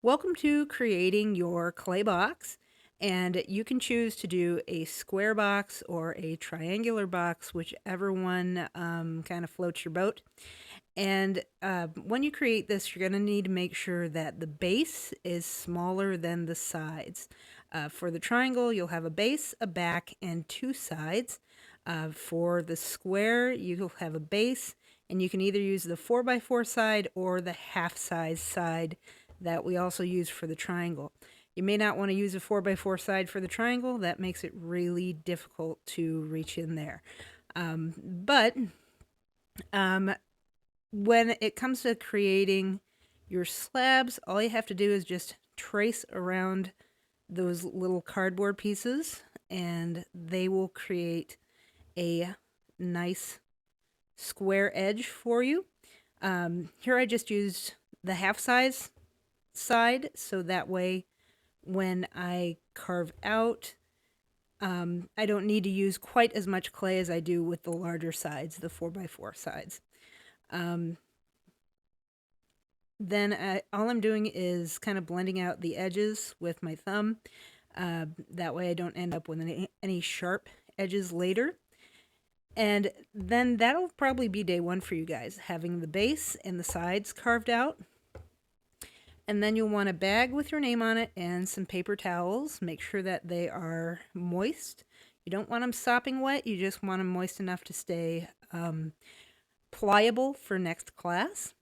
Welcome to creating your clay box, and you can choose to do a square box or a triangular box, whichever one kind of floats your boat. And when you create this, you're going to need to make sure that the base is smaller than the sides. For the triangle, you'll have a base, a back, and two sides. For the square, you'll have a base, and you can either use the 4x4 side or the half size side that we also use for the triangle. You may not want to use a 4x4 side for the triangle. That makes it really difficult to reach in there. But when it comes to creating your slabs, all you have to do is just trace around those little cardboard pieces and they will create a nice square edge for you. Here I just used the half size side, so that way when I carve out, I don't need to use quite as much clay as I do with the larger sides, the 4x4 sides. Then all I'm doing is kind of blending out the edges with my thumb. That way I don't end up with any sharp edges later. And then that'll probably be day one for you guys, having the base and the sides carved out. And then you'll want a bag with your name on it and some paper towels. Make sure that they are moist. You don't want them sopping wet. You just want them moist enough to stay pliable for next class.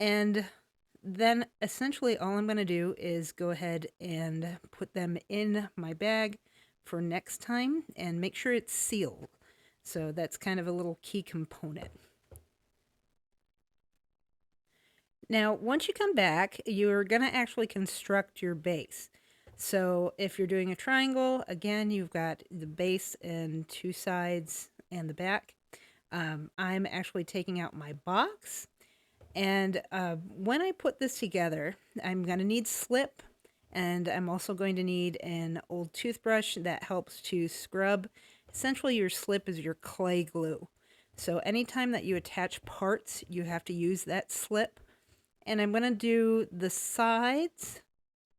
And then essentially all I'm going to do is go ahead and put them in my bag for next time and make sure it's sealed. So that's kind of a little key component. Now, once you come back, you're going to actually construct your base. So if you're doing a triangle, again, you've got the base and two sides and the back. I'm actually taking out my box. And when I put this together, I'm going to need slip, and I'm also going to need an old toothbrush that helps to scrub. Essentially, your slip is your clay glue. So anytime that you attach parts, you have to use that slip. And I'm going to do the sides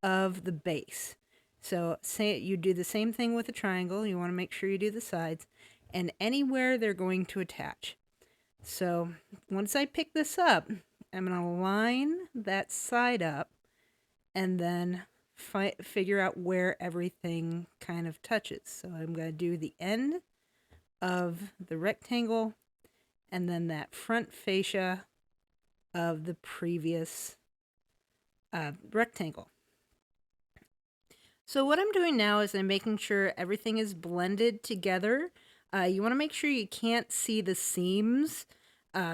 of the base. So say you do the same thing with a triangle. You want to make sure you do the sides and anywhere they're going to attach. So once I pick this up, I'm going to line that side up and then figure out where everything kind of touches. So I'm going to do the end of the rectangle and then that front fascia of the previous rectangle. So what I'm doing now is I'm making sure everything is blended together. You want to make sure you can't see the seams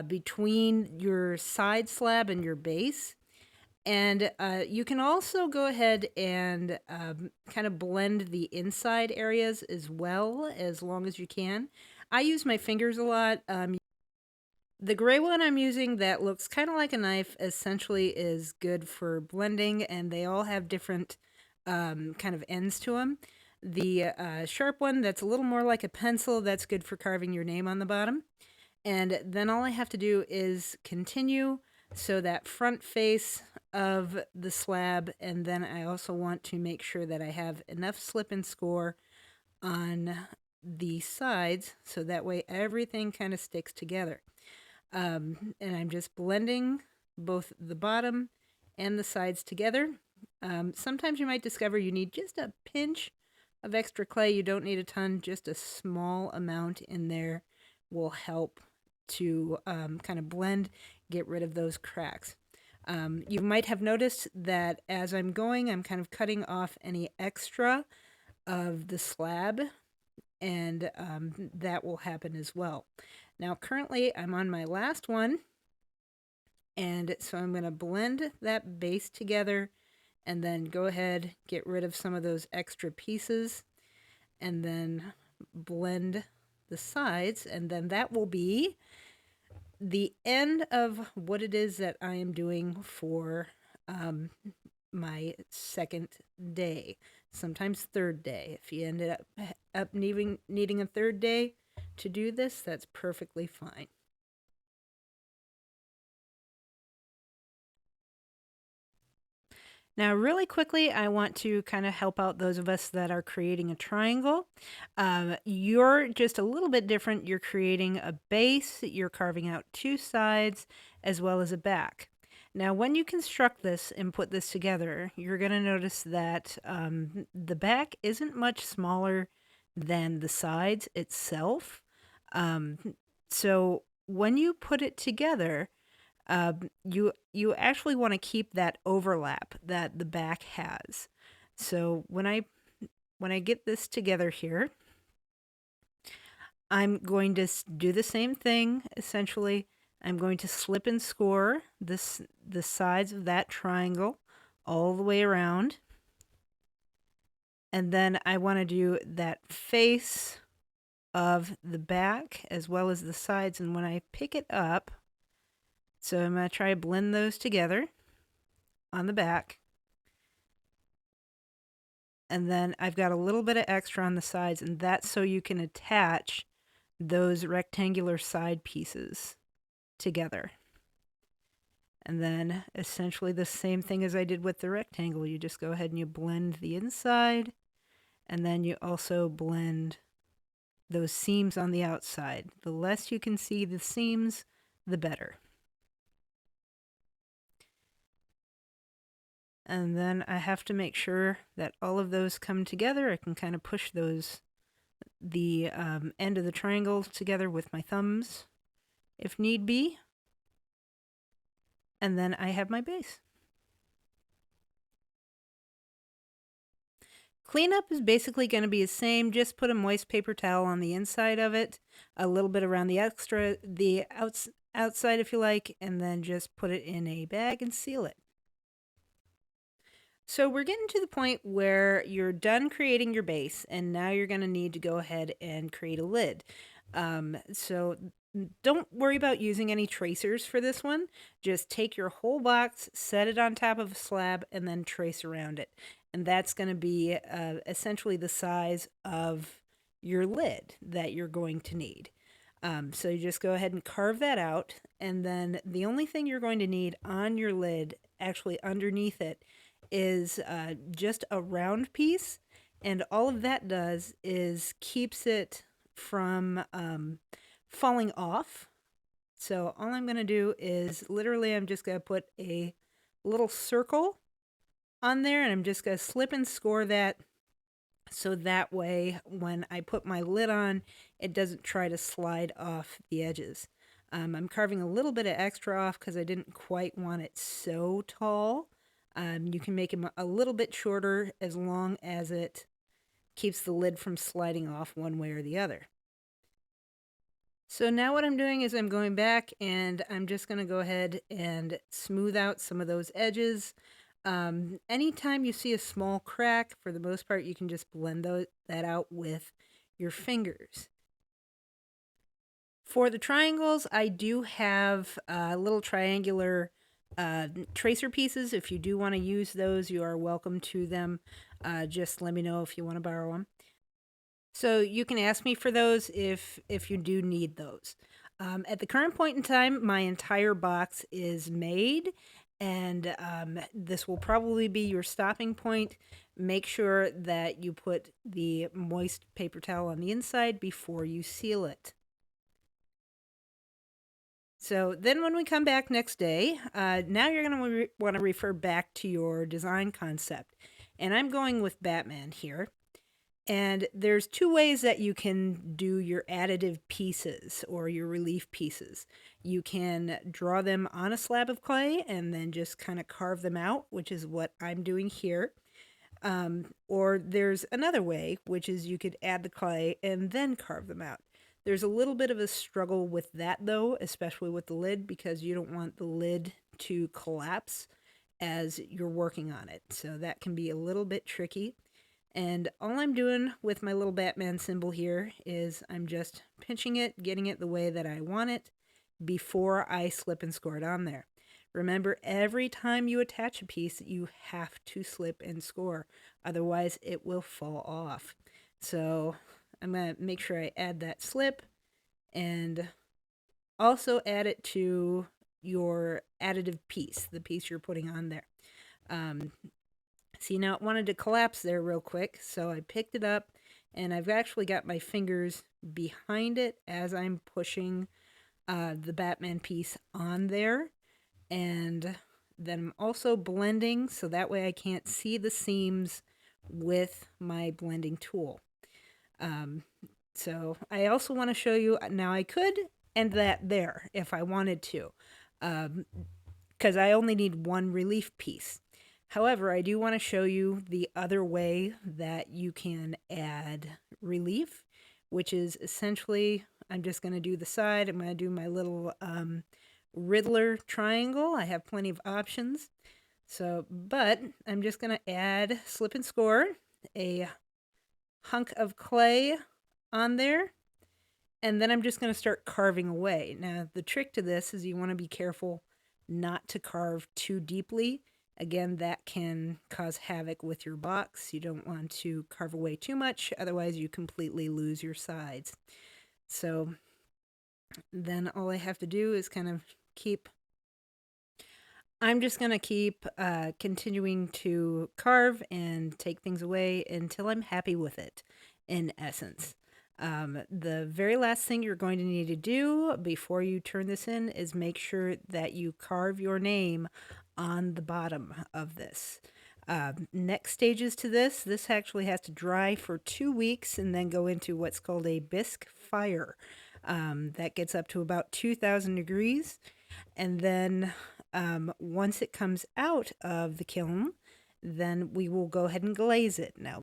between your side slab and your base. And you can also go ahead and kind of blend the inside areas as well, as long as you can. I use my fingers a lot. The gray one I'm using that looks kind of like a knife essentially is good for blending, and they all have different kind of ends to them. The sharp one that's a little more like a pencil, that's good for carving your name on the bottom. And then all I have to do is continue so that front face of the slab, and then I also want to make sure that I have enough slip and score on the sides so that way everything kind of sticks together. And I'm just blending both the bottom and the sides together. Sometimes you might discover you need just a pinch of extra clay. You don't need a ton, just a small amount in there will help to kind of blend, get rid of those cracks. You might have noticed that as I'm going, I'm kind of cutting off any extra of the slab, and that will happen as well. Now currently I'm on my last one, and so I'm going to blend that base together and then go ahead, get rid of some of those extra pieces, and then blend the sides, and then that will be the end of what it is that I am doing for my second day, sometimes third day. If you ended up needing a third day to do this, that's perfectly fine. Now, really quickly, I want to kind of help out those of us that are creating a triangle. You're just a little bit different. You're creating a base, you're carving out two sides as well as a back. Now, when you construct this and put this together, you're going to notice that the back isn't much smaller than the sides itself. Um, so when you put it together, you actually want to keep that overlap that the back has. So when I get this together here, I'm going to do the same thing essentially. I'm going to slip and score the sides of that triangle all the way around. And then I want to do that face of the back as well as the sides. And when I pick it up, so I'm going to try to blend those together on the back. And then I've got a little bit of extra on the sides, and that's so you can attach those rectangular side pieces together. And then essentially the same thing as I did with the rectangle. You just go ahead and you blend the inside, and then you also blend those seams on the outside. The less you can see the seams, the better. And then I have to make sure that all of those come together. I can kind of push the end of the triangle together with my thumbs if need be. And then I have my base. Cleanup is basically going to be the same. Just put a moist paper towel on the inside of it, a little bit around the outside if you like, and then just put it in a bag and seal it. So we're getting to the point where you're done creating your base, and now you're going to need to go ahead and create a lid. So don't worry about using any tracers for this one. Just take your whole box, set it on top of a slab, and then trace around it. And that's going to be essentially the size of your lid that you're going to need. So you just go ahead and carve that out. And then the only thing you're going to need on your lid, actually underneath it, is just a round piece. And all of that does is keeps it from falling off. So all I'm going to do is literally I'm just going to put a little circle on there, and I'm just going to slip and score that so that way when I put my lid on, it doesn't try to slide off the edges. I'm carving a little bit of extra off because I didn't quite want it so tall. You can make them a little bit shorter as long as it keeps the lid from sliding off one way or the other. So now what I'm doing is I'm going back and I'm just going to go ahead and smooth out some of those edges. Anytime you see a small crack, for the most part, you can just blend that out with your fingers. For the triangles, I do have little triangular tracer pieces. If you do want to use those, you are welcome to them. Just let me know if you want to borrow them. So you can ask me for those if you do need those. At the current point in time, my entire box is made, and this will probably be your stopping point. Make sure that you put the moist paper towel on the inside before you seal it. So then when we come back next day, now you're going to want to refer back to your design concept. And I'm going with Batman here. And there's two ways that you can do your additive pieces or your relief pieces. You can draw them on a slab of clay and then just kind of carve them out, which is what I'm doing here. Or there's another way, which is you could add the clay and then carve them out. There's a little bit of a struggle with that though, especially with the lid, because you don't want the lid to collapse as you're working on it. So that can be a little bit tricky. And all I'm doing with my little Batman symbol here is I'm just pinching it, getting it the way that I want it before I slip and score it on there. Remember, every time you attach a piece, you have to slip and score. Otherwise, it will fall off. So I'm going to make sure I add that slip and also add it to your additive piece, the piece you're putting on there. See, now it wanted to collapse there real quick, so I picked it up, and I've actually got my fingers behind it as I'm pushing the Batman piece on there. And then I'm also blending, so that way I can't see the seams with my blending tool. Um, so I also want to show you, now I could end that there if I wanted to, because I only need one relief piece. However, I do want to show you the other way that you can add relief, which is essentially, I'm just going to do the side. I'm going to do my little Riddler triangle. I have plenty of options. So, but I'm just going to add slip and score a hunk of clay on there, and then I'm just going to start carving away. Now, the trick to this is you want to be careful not to carve too deeply. Again, that can cause havoc with your box. You don't want to carve away too much, otherwise you completely lose your sides. So then all I have to do is kind of I'm just going to keep continuing to carve and take things away until I'm happy with it, in essence. The very last thing you're going to need to do before you turn this in is make sure that you carve your name on the bottom of this. Next stages to this actually has to dry for 2 weeks and then go into what's called a bisque fire. That gets up to about 2,000 degrees. And then once it comes out of the kiln, then we will go ahead and glaze it. Now,